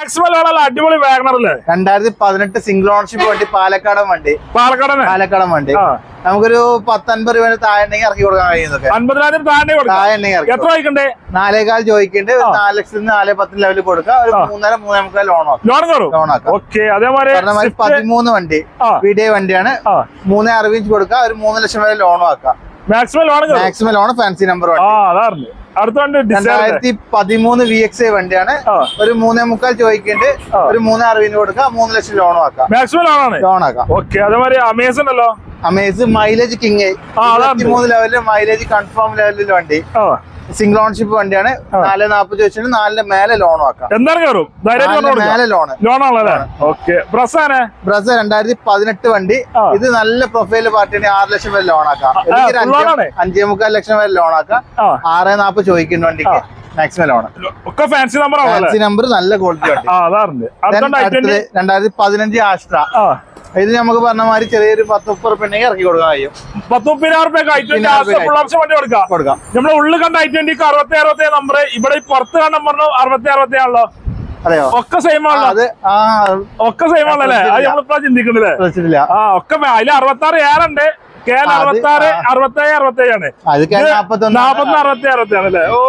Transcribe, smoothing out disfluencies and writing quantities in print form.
Maximum അടിപൊളി WagonR അല്ലേ? 2018 single ownership വണ്ടി, പാലക്കാടൻ വണ്ടി. വണ്ടി നമുക്കൊരു 10-50 രൂപ താഴെ ഇറക്കി കൊടുക്കാൻ കഴിയുന്നൊക്കെ. 50,000 താഴെ എത്ര ചോദിക്കണ്ടേ? 4.25 ചോദിക്കണ്ടേ. 4 ലക്ഷത്തിന് 4.10 ലെവലിൽ കൊടുക്കാം. ഒരു 3.5 ലോണാക്കാം. അതേപോലെ 13 വണ്ടി വീഡിയോ വണ്ടിയാണ്. 3.60 കൊടുക്കാം. ഒരു 3 ലക്ഷം വരെ ലോണും ആക്കാം. മാക്സിമം ലോൺ ഫാൻസി നമ്പർ വണ്ടി. 2013 VXI വണ്ടിയാണ്. ഒരു 3.25 ചോദിക്കേണ്ട. ഒരു 3.60 കൊടുക്കാം. 3 ലക്ഷം ലോണും ആക്കാം. ലോണാക്കാം. അമേസ് മൈലേജ് കിങ് 23 ലെവലില് മൈലേജ് കൺഫേം ലെവലിൽ വണ്ടി. സിംഗിൾ ഓണർഷിപ്പ് വണ്ടിയാണ്. 4.40 ചോദിച്ചിട്ട് 4 മേലെ ലോണും ആക്കാം. മേലെ ബ്രസ 2018 വണ്ടി. ഇത് നല്ല പ്രൊഫൈല് പാർട്ടിയാണ്. 6 ലക്ഷം വരെ ലോൺ ആക്കാം. 5.25 ലക്ഷം വരെ ലോൺ ആക്കാം. 6.40 ചോദിക്കുന്ന വണ്ടിക്ക് മാക്സിമം ലോൺ. ഫാൻസി നമ്പർ നല്ല ക്വാളിറ്റി വണ്ടി. 2015 ആസ്ട്ര. ഇത് നമുക്ക് പറഞ്ഞ മാതിരി ചെറിയൊരു 10-30 റുപ്യ ഇറക്കി കൊടുക്കാൻ കഴിയും. 10-30 കൊടുക്കാം. നമ്മുടെ ഉള്ളിൽ കണ്ട I20 60 നമ്പർ, ഇവിടെ പുറത്ത് കണ്ട നമ്പറിന് 60 ആണല്ലോ. അതെയോ? ഒക്കെ സെയിം ആണല്ലോ. ഒക്കെ സെയിം ആണല്ലേ? അത് നമ്മളിപ്പോ ചിന്തിക്കണില്ലേ? ഒക്കെ അതിൽ 66 ഏറുണ്ട്. KL 66 67 67 ആണ്. 40 60 66 ആണല്ലേ? ഓ.